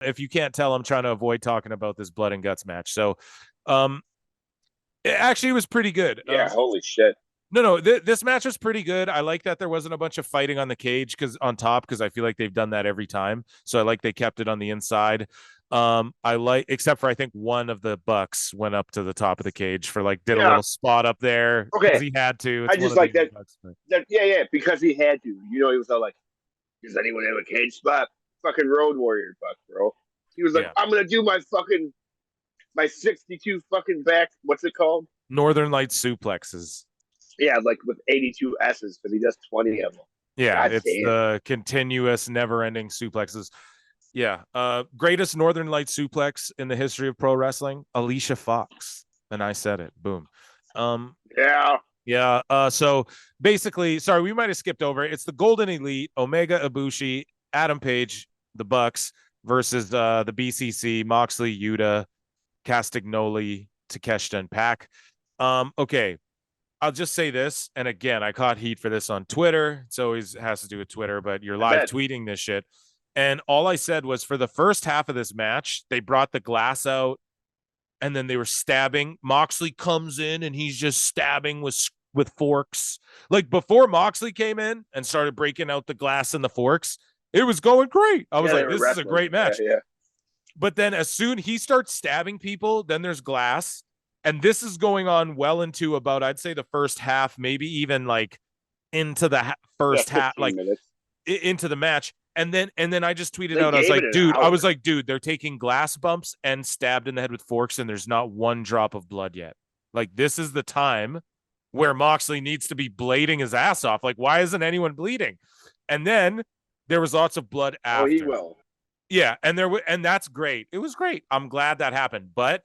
If you can't tell, I'm trying to avoid talking about this blood and guts match. So, it actually was pretty good. Yeah, holy shit. No, this match was pretty good. I like that there wasn't a bunch of fighting on the cage because I feel like they've done that every time. So I like they kept it on the inside. I like, except for I think one of the Bucks went up to the top of the cage for like did a little spot up there because Okay. he had to. I It's one just of the like that. Bucks, but... Yeah, because he had to. You know, he was all like, "Does anyone have a cage spot?" Fucking Road Warrior Buck, bro. He was like, Yeah. "I'm gonna do my 62 fucking back. What's it called? Northern Lights suplexes. Yeah, like with 82 S's because he does 20 of them. Yeah, God it's damn. the continuous, never-ending suplexes. Yeah, greatest Northern Light suplex in the history of pro wrestling, Alicia Fox, and I said it. Boom. Yeah. Yeah. So basically, sorry, we might have skipped over it. It's the Golden Elite, Omega Ibushi, Adam Page, the Bucks versus the BCC, Moxley, Yuta, Castagnoli, Takeshita, and Pac. Okay. I'll just say this, and again, I caught heat for this on Twitter. It's always has to do with Twitter, but you're live tweeting this shit. And all I said was for the first half of this match, they brought the glass out and then they were stabbing. Moxley comes in and he's just stabbing with forks. Like before Moxley came in and started breaking out the glass and the forks, it was going great. I was like, this is a great match. Yeah. But then as soon he starts stabbing people, then there's glass. And this is going on well into about, I'd say the first half, maybe even like into the first half, like minutes. Into the match. And then I just tweeted out, I was like, dude, they're taking glass bumps and stabbed in the head with forks, and there's not one drop of blood yet. Like, this is the time where Moxley needs to be blading his ass off. Like, why isn't anyone bleeding? And then there was lots of blood after. Oh, he will. Yeah, and that's great. It was great. I'm glad that happened. But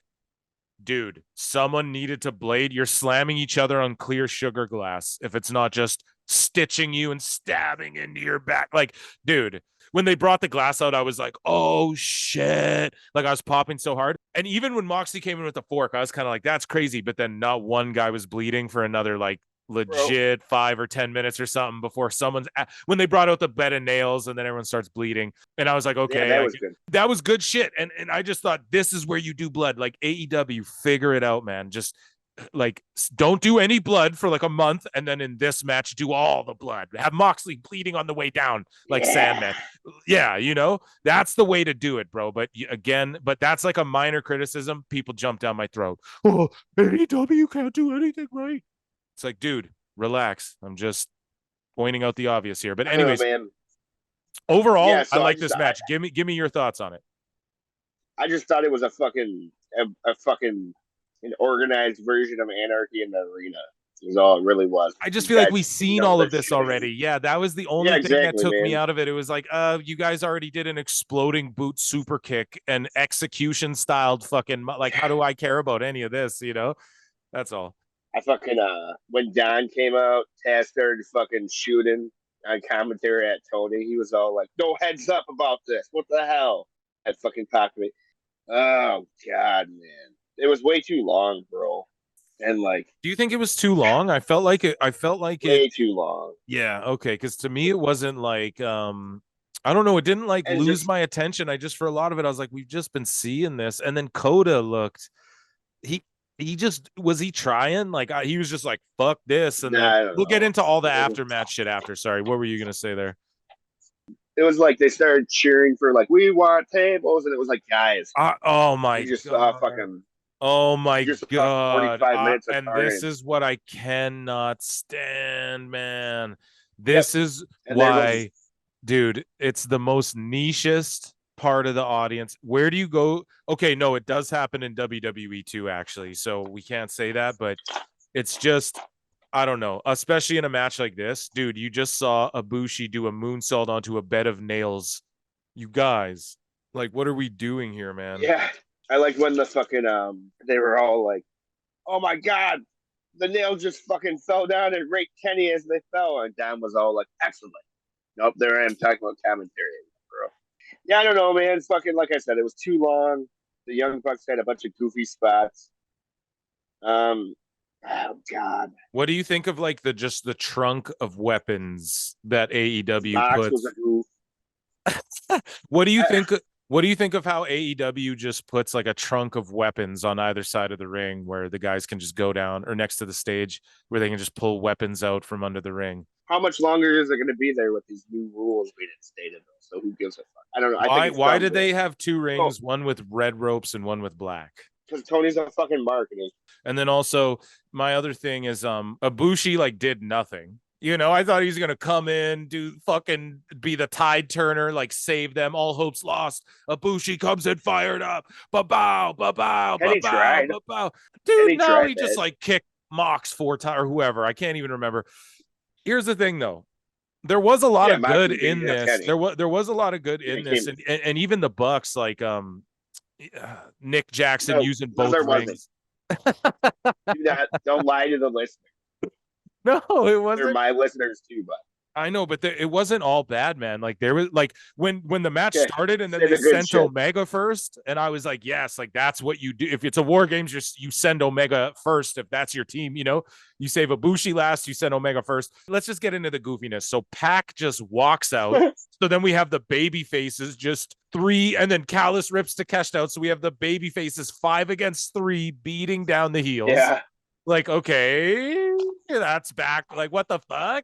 dude, someone needed to blade. You're slamming each other on clear sugar glass if it's not just stitching you and stabbing into your back. Like, dude, when they brought the glass out, I was like, oh shit. Like, I was popping so hard. And even when Moxley came in with the fork, I was kind of like, that's crazy. But then not one guy was bleeding for another like legit 5 or 10 minutes or something before when they brought out the bed of nails and then everyone starts bleeding. And I was like, okay, yeah, that was good shit. And I just thought, this is where you do blood. Like, AEW, figure it out, man. Just like, don't do any blood for like a month, and then in this match do all the blood. Have Moxley bleeding on the way down like Sandman. Yeah, you know, that's the way to do it, bro. But again, that's like a minor criticism. People jump down my throat. Oh, AEW can't do anything right. It's like, dude, relax. I'm just pointing out the obvious here. But anyways, man. Overall, I like this match. Give me your thoughts on it. I just thought it was a fucking an organized version of Anarchy in the Arena. Is all it really was. I just feel like we've seen all of this already. Yeah, that was the only thing that took me out of it. It was like, you guys already did an exploding boot super kick and execution styled fucking, like, how do I care about any of this? You know, that's all. I fucking when Don came out, Taz started fucking shooting on commentary at Tony. He was all like, "No heads up about this. What the hell?" That fucking popped me. Oh god, man, it was way too long, bro. And like, do you think it was too long? I felt like it. Way too long. Yeah. Okay. Because to me, it wasn't like I don't know. It didn't like lose my attention. For a lot of it, I was like, we've just been seeing this, and then Coda looked. He just was he trying like he was just like fuck this, and then we'll get into all the aftermatch shit after. Sorry, what were you gonna say there? It was like they started cheering for like we want tables, and it was like guys. Oh my you just saw fucking. Oh my god! 45 minutes and this is what I cannot stand, man. This is why, dude. It's the most nichest part of the audience. Where do you go? Okay, no, it does happen in WWE too, actually. So we can't say that, but it's just, I don't know. Especially in a match like this, dude. You just saw Ibushi do a moonsault onto a bed of nails. You guys, like, what are we doing here, man? Yeah, I like when the fucking they were all like, "Oh my god, the nails just fucking fell down and raped Kenny as they fell," and Don was all like, "Excellent." Nope, there I am talking about commentary, bro. Yeah, I don't know, man. It's fucking like I said, it was too long. The Young Bucks had a bunch of goofy spots. Oh god. What do you think of like the trunk of weapons that AEW puts? What do you think? What do you think of how AEW just puts like a trunk of weapons on either side of the ring where the guys can just go down, or next to the stage where they can just pull weapons out from under the ring? How much longer is it going to be there with these new rules being instated? Though, so who gives a fuck? I don't know. I think it's Why dumb, did bro. they have two rings, one with red ropes and one with black? Because Tony's a fucking marketing. And then also my other thing is Ibushi like did nothing. You know, I thought he was gonna come in, do fucking be the tide turner, like save them. All hopes lost. Ibushi comes in fired up. Ba-bow, ba-bow, And he ba-bow, tried. ba-bow. And Dude, no, tried, he just like kicked Mox 4 times or whoever. I can't even remember. Here's the thing though. There was a lot of good in this. There was a lot of good in this, and even the Bucks, like Nick Jackson using both rings. Don't lie to the listener. No, it wasn't. They're my listeners too, but I know, but it wasn't all bad, man. Like there was like when the match started and then they sent Omega first, and I was like, yes, like that's what you do. If it's a War Games, you send Omega first. If that's your team, you know, you save Ibushi last, you send Omega first. Let's just get into the goofiness. So Pac just walks out. So then we have the baby faces, just 3, and then Callis rips Takeshita out. So we have the baby faces 5 against 3 beating down the heels. Yeah. Like, okay, that's back. Like, what the fuck?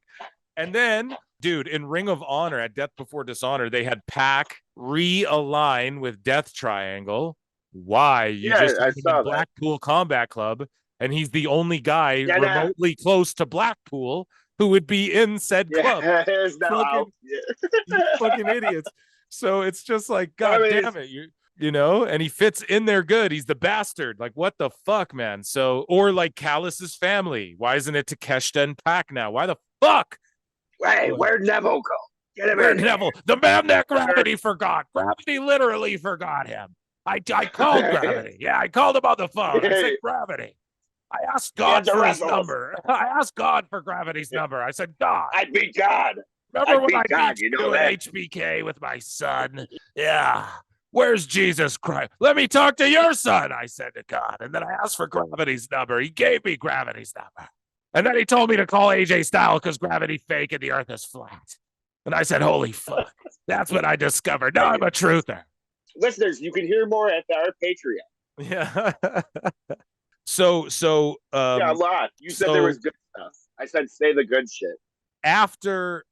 And then, dude, in Ring of Honor at Death Before Dishonor, they had Pac realign with Death Triangle. Why? You just in Blackpool Combat Club, and he's the only guy remotely close to Blackpool who would be in said club. Fucking idiots. So it's just like, God damn it, you know, and he fits in there good. He's the bastard. Like, what the fuck, man? So, or like Callis's family. Why isn't it Takeshita and Pac now? Why the fuck? Hey, where'd Neville go? Get him in Neville, the man that Gravity forgot. Gravity literally forgot him. I called Gravity. Yeah, I called him on the phone. I said Gravity. I asked God for his number. I asked God for Gravity's number. I said, God. I'd be God. Remember when I beat you at HBK with my son? Yeah. Where's Jesus Christ? Let me talk to your son, I said to God. And then I asked for Gravity's number. He gave me Gravity's number. And then he told me to call AJ Styles because gravity fake and the earth is flat. And I said, holy fuck. That's what I discovered. Now I'm a truther. Listeners, you can hear more at our Patreon. Yeah. So yeah, a lot. You said there was good stuff. I said say the good shit. After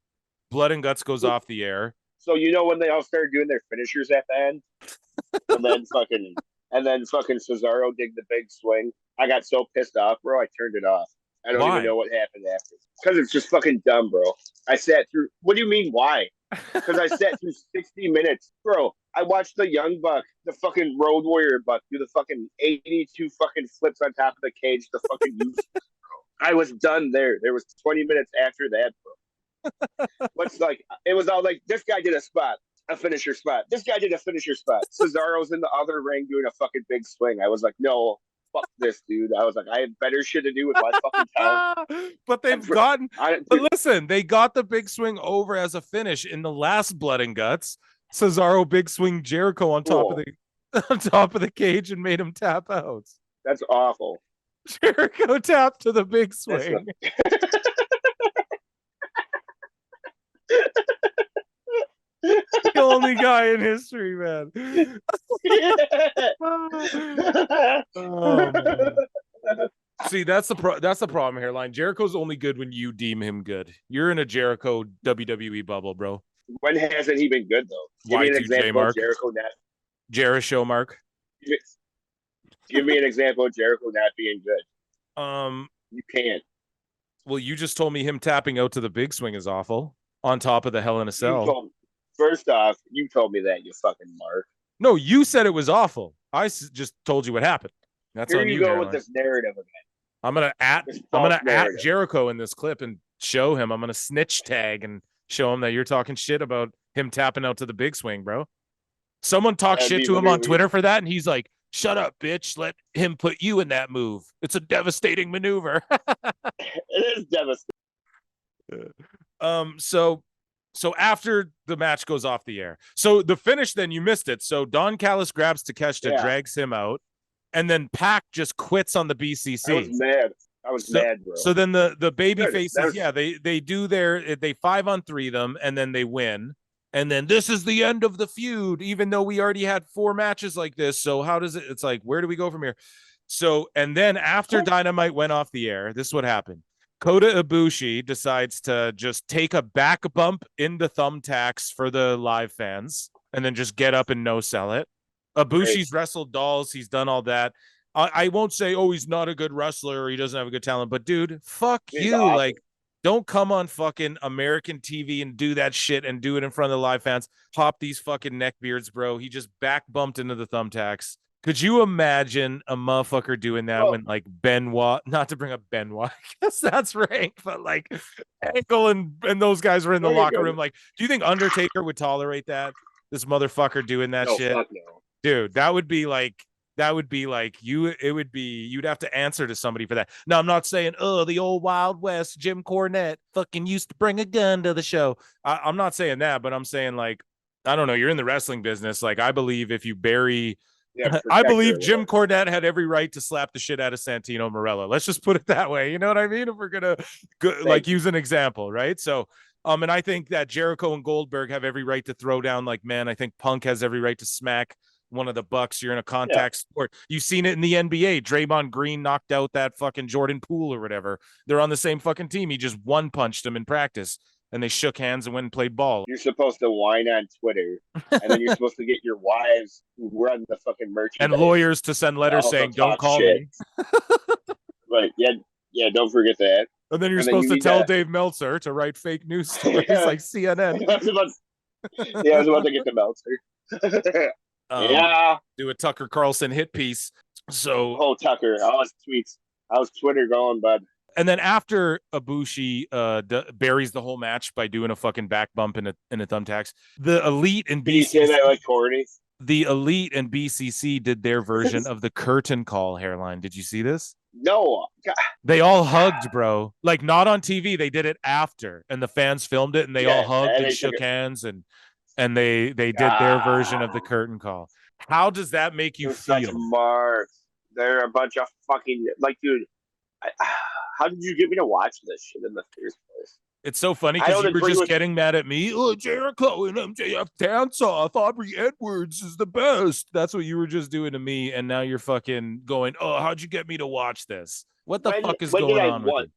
Blood and Guts goes off the air. So you know when they all started doing their finishers at the end? and then fucking Cesaro did the big swing. I got so pissed off, bro, I turned it off. I don't even know what happened after. Because it's just fucking dumb, bro. I sat through... What do you mean, why? Because I sat through 60 minutes. Bro, I watched the Young Buck, the fucking Road Warrior Buck, do the fucking 82 fucking flips on top of the cage, the fucking use. I was done there. There was 20 minutes after that, bro. What's like... It was all like, this guy did a finisher spot. This guy did a finisher spot. Cesaro's in the other ring doing a fucking big swing. I was like, no... Fuck this, dude. I was like, I have better shit to do with my fucking time. But listen, they got the big swing over as a finish in the last Blood and Guts. Cesaro big swing Jericho on top of the cage and made him tap out. That's awful. Jericho tapped to the big swing. The only guy in history, man. Oh, man. See, that's the problem, Hairline. Jericho's only good when you deem him good. You're in a Jericho WWE bubble, bro. When hasn't he been good though? Give me an example of Jericho not. Jericho, Mark. Give me an example of Jericho not being good. You can't. Well, you just told me him tapping out to the big swing is awful. On top of the Hell in a Cell. First off, you told me that, you fucking mark. No, you said it was awful. I just told you what happened. That's Here on you go with this narrative again. I'm gonna at Jericho in this clip and show him. I'm gonna snitch tag and show him that you're talking shit about him tapping out to the big swing, bro. Someone talked shit to him on Twitter for that, and he's like, "Shut up, bitch! Let him put you in that move. It's a devastating maneuver." It is devastating. So after the match goes off the air, so the finish, then you missed it. So Don Callis grabs Takeshita, drags him out, and then Pac just quits on the BCC. I was mad, bro. So then the baby faces, they do they 5-on-3 them, and then they win. And then this is the end of the feud, even though we already had 4 matches like this. So how does it? It's like, where do we go from here? So, and then after Dynamite went off the air, this is what happened. Kota Ibushi decides to just take a back bump into thumbtacks for the live fans and then just get up and no sell it. Ibushi's wrestled dolls. He's done all that. I won't say, oh, he's not a good wrestler or he doesn't have a good talent, but dude, fuck you. Awesome. Like, don't come on fucking American TV and do that shit and do it in front of the live fans. Pop these fucking neckbeards, bro. He just back bumped into the thumbtacks. Could you imagine a motherfucker doing that when like Benoit, not to bring up Benoit, I guess that's rank, but like Ankle and those guys were in the locker room. Like, do you think Undertaker would tolerate that? This motherfucker doing that shit? Fuck no. Dude, that would be like you'd have to answer to somebody for that. Now, I'm not saying, oh, the old Wild West, Jim Cornette fucking used to bring a gun to the show. I'm not saying that, but I'm saying, like, I don't know, you're in the wrestling business. Like, I believe if you bury, I believe Jim Cornette had every right to slap the shit out of Santino Marella. Let's just put it that way. You know what I mean? If we're going to use an example, right? So, and I think that Jericho and Goldberg have every right to throw down like, man, I think Punk has every right to smack one of the Bucks. You're in a contact sport. You've seen it in the NBA. Draymond Green knocked out that fucking Jordan Poole or whatever. They're on the same fucking team. He just one punched him in practice and they shook hands and went and played ball. You're supposed to whine on Twitter and then you're supposed to get your wives who run the fucking merchandise and lawyers to send letters saying, don't call me. Right. Yeah. Don't forget that. And then you're supposed to tell Dave Meltzer to write fake news stories like CNN. I was about to get to Meltzer. Do a Tucker Carlson hit piece. So Tucker, I was Twitter going, bud. And then after Ibushi buries the whole match by doing a fucking back bump in a thumbtacks, the Elite and BCC. You say that like corny? The Elite and BCC did their version of the curtain call. Hairline. Did you see this? No. God. They all hugged, bro. Like, not on TV. They did it after, and the fans filmed it, and they all hugged and shook hands, and they did their version of the curtain call. How does that make you feel? Such marks. They're a bunch of fucking, like, dude. How did you get me to watch this shit in the first place? It's so funny because you were just getting mad at me. Oh, Jericho and MJF dance off. Aubrey Edwards is the best. That's what you were just doing to me, and now you're fucking going, oh, how'd you get me to watch this? What the fuck is going on with it?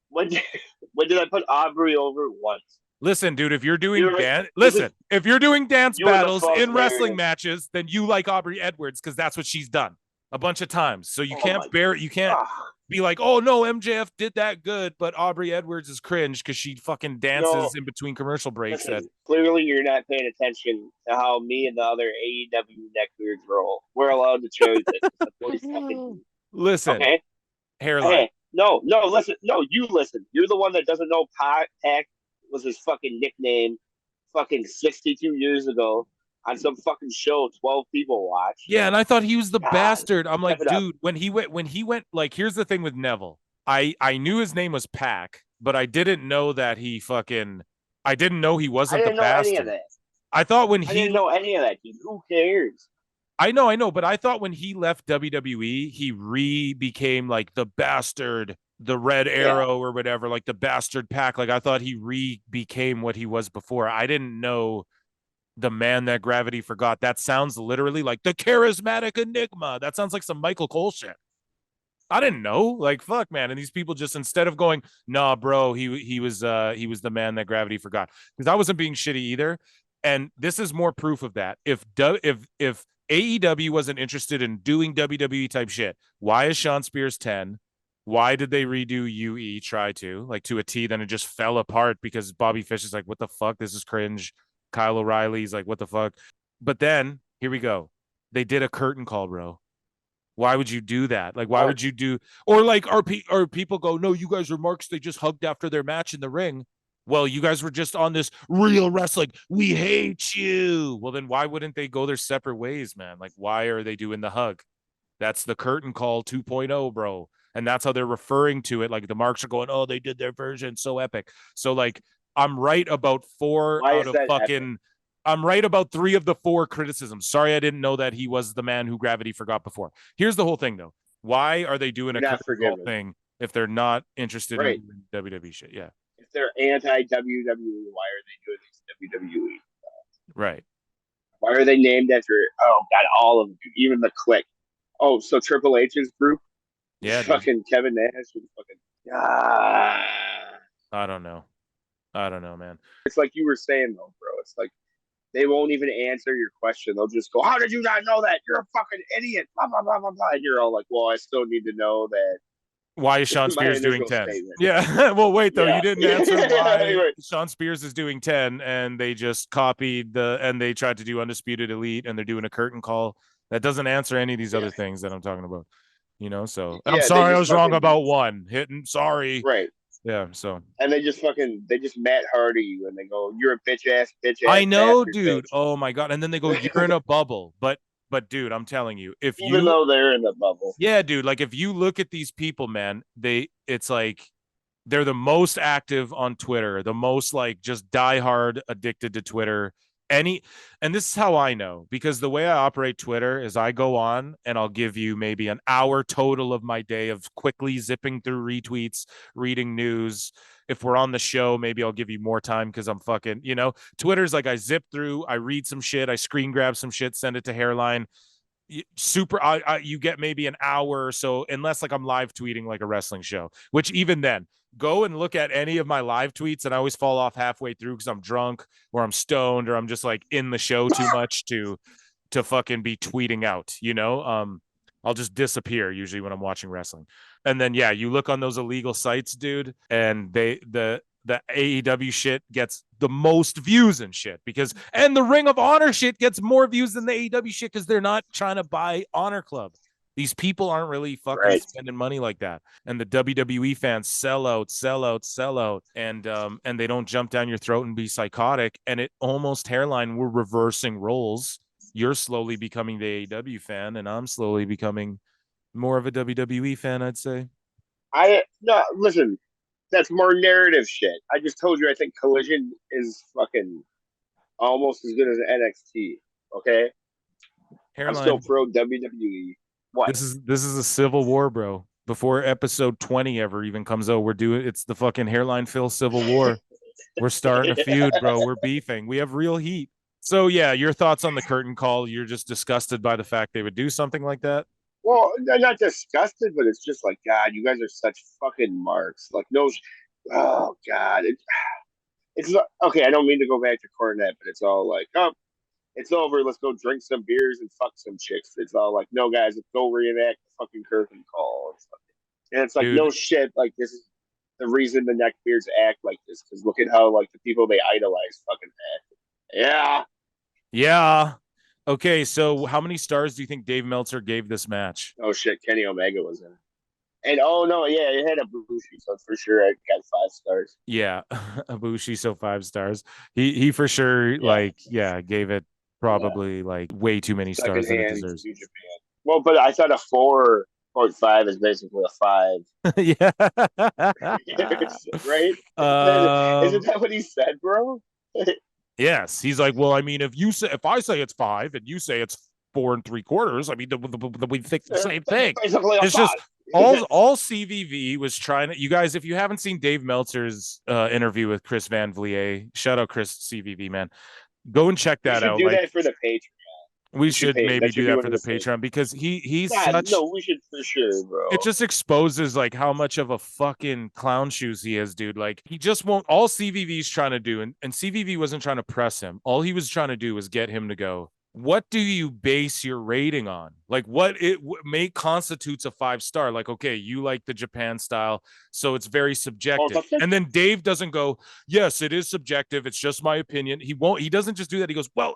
When did I put Aubrey over once? Listen, dude, if you're doing if you're doing dance battles in wrestling matches, then you like Aubrey Edwards because that's what she's done a bunch of times. So you can't be like, oh no, MJF did that good, but Aubrey Edwards is cringe because she fucking dances in between commercial breaks. Clearly, you're not paying attention to how me and the other AEW neckbeards roll. We're allowed to choose it. Listen, okay? Hairline. Hey, no, listen. No, you listen. You're the one that doesn't know Pac was his fucking nickname fucking 62 years ago on some fucking show 12 people watch. Yeah, and I thought he was the bastard. I'm like, dude, when he went, like, here's the thing with Neville. I knew his name was Pac, but I didn't know that I didn't know he wasn't the bastard. Any of that. I didn't know any of that, dude. Who cares? I know, but I thought when he left WWE, he became like the bastard, the Red Arrow or whatever, like the bastard Pac. Like, I thought he became what he was before. I didn't know the man that gravity forgot. That sounds literally like the charismatic enigma. That sounds like some Michael Cole shit. I didn't know. Like, fuck, man. And these people just, instead of going, nah, bro, he was the man that gravity forgot. Because I wasn't being shitty either. And this is more proof of that. If AEW wasn't interested in doing WWE type shit, why is Sean Spears 10? Why did they redo UE try to a T? Then it just fell apart because Bobby Fish is like, what the fuck? This is cringe. Kyle O'Reilly's like, what the fuck? But then here we go. They did a curtain call, bro. Why would you do that? Like, why would you do, or like, or people go, no, you guys are marks. They just hugged after their match in the ring. Well, you guys were just on this real wrestling. We hate you. Well, then why wouldn't they go their separate ways, man? Like, why are they doing the hug? That's the curtain call 2.0, bro. And that's how they're referring to it. Like, the marks are going, oh, they did their version. So epic. So, like, I'm right about 4 out of fucking epic? I'm right about 3 of the 4 criticisms. Sorry, I didn't know that he was the man who gravity forgot before. Here's the whole thing, though. Why are they doing a curtain call thing if they're not interested in WWE shit? Yeah. If they're anti-WWE, why are they doing this WWE? Right. Why are they named after? Oh God, all of them, even the Click. Oh, so Triple H's group, Yeah, dude. fucking Kevin Nash, and fucking ah. I don't know. I don't know, man. It's like you were saying though, bro. It's like they won't even answer your question. They'll just go, "How did you not know that? You're a fucking idiot." Blah blah blah blah blah. And you're all like, "Well, I still need to know that." Why is Sean My Spears doing initial 10? statement. Yeah. Well, wait, though. You Yeah. didn't answer why Sean Spears is doing 10, and they just copied and they tried to do Undisputed Elite, and they're doing a curtain call. That doesn't answer any of these other things that I'm talking about, so I'm Yeah, they sorry I just was wrong fucking about one. Hitting, sorry. right. Yeah, so. And they just Matt Hardy you and they go, "You're a bitch ass I know, bastard dude. bitch." Oh, my God. And then they go, you're in a bubble. But, dude, I'm telling you, Even though they're in the bubble. yeah, dude, like if you look at these people, man, it's like, they're the most active on Twitter, the most like just diehard addicted to Twitter. And this is how I know, because the way I operate Twitter is I go on and I'll give you maybe an hour total of my day of quickly zipping through retweets, reading news. If we're on the show, maybe I'll give you more time because I'm fucking, Twitter's like I zip through, I read some shit, I screen grab some shit, send it to Hairline. You get maybe an hour or so, unless like I'm live tweeting like a wrestling show, which even then, go and look at any of my live tweets and I always fall off halfway through because I'm drunk or I'm stoned or I'm just like in the show too much to fucking be tweeting out, I'll just disappear usually when I'm watching wrestling. And then yeah, you look on those illegal sites, dude, and the AEW shit gets the most views and shit and the Ring of Honor shit gets more views than the AEW shit because they're not trying to buy Honor Club. These people aren't really fucking spending money like that. And the WWE fans sell out, and they don't jump down your throat and be psychotic. And it almost Hairline, we're reversing roles. You're slowly becoming the AEW fan, and I'm slowly becoming more of a WWE fan, I'd say. No, listen, that's more narrative shit. I just told you I think Collision is fucking almost as good as NXT. Okay, Hairline. I'm still pro WWE. What? This is a civil war, bro. Before episode 20 ever even comes out, it's the fucking Hairline Phil Civil War. We're starting a feud, bro. We're beefing. We have real heat. So yeah, your thoughts on the curtain call? You're just disgusted by the fact they would do something like that? Well, they're not disgusted, but it's just like, God, you guys are such fucking marks. Like, no, oh God, it's okay. I don't mean to go back to Cornette, but it's all like, oh, it's over. Let's go drink some beers and fuck some chicks. It's all like, no, guys, let's go reenact the fucking curtain call. And it's like, Dude. no shit. Like, this is the reason the neckbeards act like this, because look at how like the people they idolize fucking act. Yeah. Yeah. Okay, so how many stars do you think Dave Meltzer gave this match? Oh shit, Kenny Omega was in it. And oh no, yeah, it had Ibushi, so for sure I got 5 stars. Yeah, Ibushi, so 5 stars. He for sure gave it probably like way too many stars than it deserves. New Japan. Well, but I thought a 4.5 is basically a 5. Yeah. Right? Isn't that what he said, bro? Yes, he's like, well, I mean, if I say it's 5 and you say it's 4 3/4, I mean, we think the same thing. It's just all CVV was trying to. You guys, if you haven't seen Dave Meltzer's interview with Chris Van Vliet, shout out Chris CVV, man, go and check that out. Do that for the Patreon. We should maybe do that for the Patreon because he's such. No, we should for sure, bro. It just exposes like how much of a fucking clown shoes he is, dude. Like he just won't. All CVV's trying to do, and CVV wasn't trying to press him. All he was trying to do was get him to go, what do you base your rating on? Like what constitutes a 5-star? Like, okay, you like the Japan style, so it's very subjective. And then Dave doesn't go, yes, it is subjective. It's just my opinion. He doesn't just do that. He goes, well,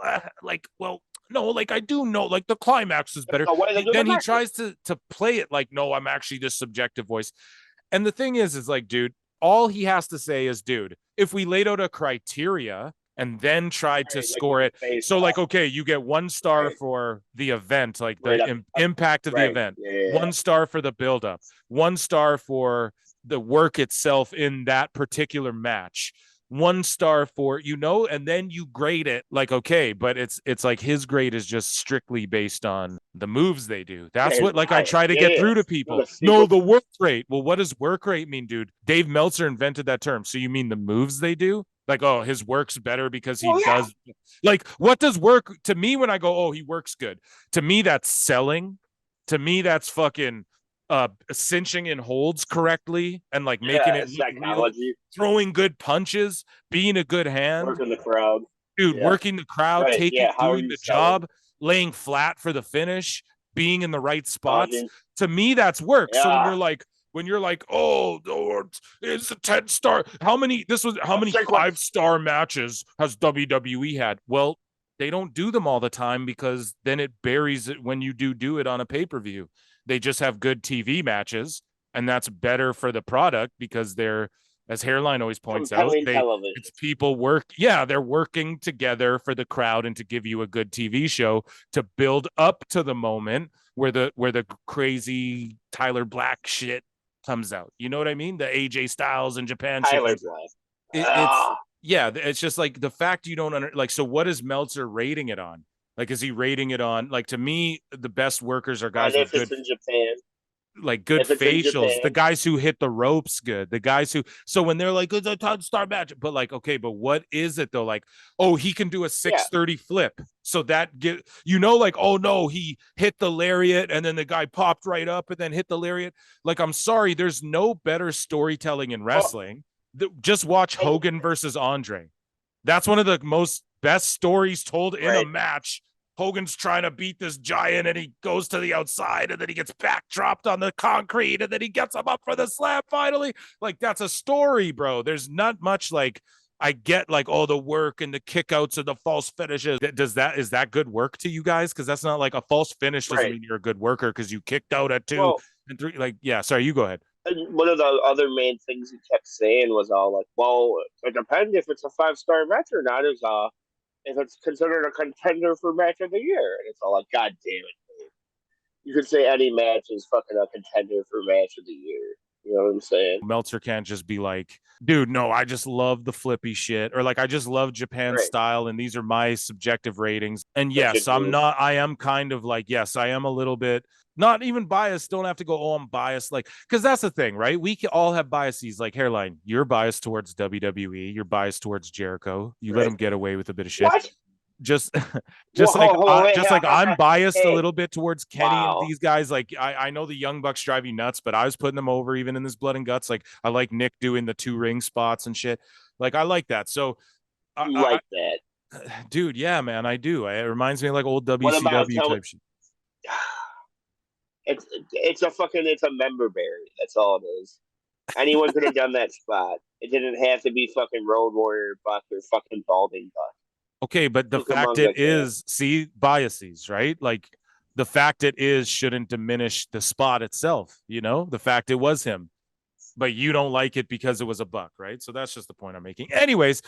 no, like I do know, like the climax is better. Then he tries to play it like, no, I'm actually this subjective voice. And the thing is like, dude, all he has to say is, dude, if we laid out a criteria and then tried to score it. So like, okay, you get 1 star for the event, like the impact of the event, 1 star for the buildup, 1 star for the work itself in that particular match, 1 star for, and then you grade it like, okay, but it's like his grade is just strictly based on the moves they do. That's what I try to get through to people. No, the work rate. Well, what does work rate mean, dude? Dave Meltzer invented that term. So you mean the moves they do? Like, oh, his work's better because he Well, yeah. does. Like, what does work to me when I go, oh, he works good? To me, that's selling. To me, that's fucking cinching in holds correctly and like making it look real, Psychology, throwing good punches, being a good hand, working the crowd. dude, Yeah. working the crowd, Right. taking Yeah. How are doing you the selling? job, laying flat for the finish, being in the right spots. Talking. To me, that's work. So Yeah. when you're like, oh, it's a 10-star. How many 5-star matches has WWE had? Well, they don't do them all the time because then it buries it when you do it on a pay-per-view. They just have good TV matches, and that's better for the product because they're, as Hairline always points out, Compelling television. it's people they're working together for the crowd and to give you a good TV show to build up to the moment where the crazy Tyler Black shit comes out. You know what I mean? The AJ Styles in Japan Tyler shit. Black. It's yeah, it's just like the fact you don't like. So what is Meltzer rating it on? Like, is he rating it on, like, to me, the best workers are guys And with if it's in Japan, like good if it's in facials, the Japan, guys who hit the ropes good, the guys who, so when they're like, it's a 10-star match, but like, okay, but what is it though? Like, oh, he can do a 630 flip. So that get, like, oh no, he hit the lariat and then the guy popped right up and then hit the lariat. Like, I'm sorry, there's no better storytelling in wrestling. Just watch Hogan versus Andre. That's one of the most best stories told in a match. Hogan's trying to beat this giant and he goes to the outside and then he gets backdropped on the concrete and then he gets him up for the slam finally. Like, that's a story, bro. There's not much, like, I get like, oh, the work and the kickouts and the false finishes. Is that good work to you guys? Because that's not, like, a false finish doesn't mean you're a good worker because you kicked out at 2 and 3. Like, yeah, sorry, you go ahead. One of the other main things he kept saying was all like, well, it depends if it's a 5-star match or not. If it's considered a contender for match of the year. And it's all like, God damn it, Dave. You could say any match is fucking a contender for match of the year. You know what I'm saying? Meltzer can't just be like, dude, no, I just love the flippy shit. Or like, I just love Japan style. And these are my subjective ratings. And yes, I am kind of like, yes, I am a little bit, not even biased. Don't have to go, oh, I'm biased. Like, because that's the thing, right? We can all have biases. Like, Hairline, you're biased towards WWE. You're biased towards Jericho. You let him get away with a bit of shit. What? Just like I'm biased a little bit towards Kenny and these guys. Like, I know the Young Bucks drive you nuts, but I was putting them over even in this Blood and Guts. Like, I like Nick doing the 2 ring spots and shit. Like, I like that. So that, dude. Yeah, man, I do. It reminds me of like old WCW type shit. It's a member berry. That's all it is. Anyone could have done that spot. It didn't have to be fucking Road Warrior Buck or fucking Balding Buck. Okay, but the fact it is, see, biases, right? Like, the fact it is shouldn't diminish the spot itself, the fact it was him. But you don't like it because it was a buck, right? So that's just the point I'm making. Anyways,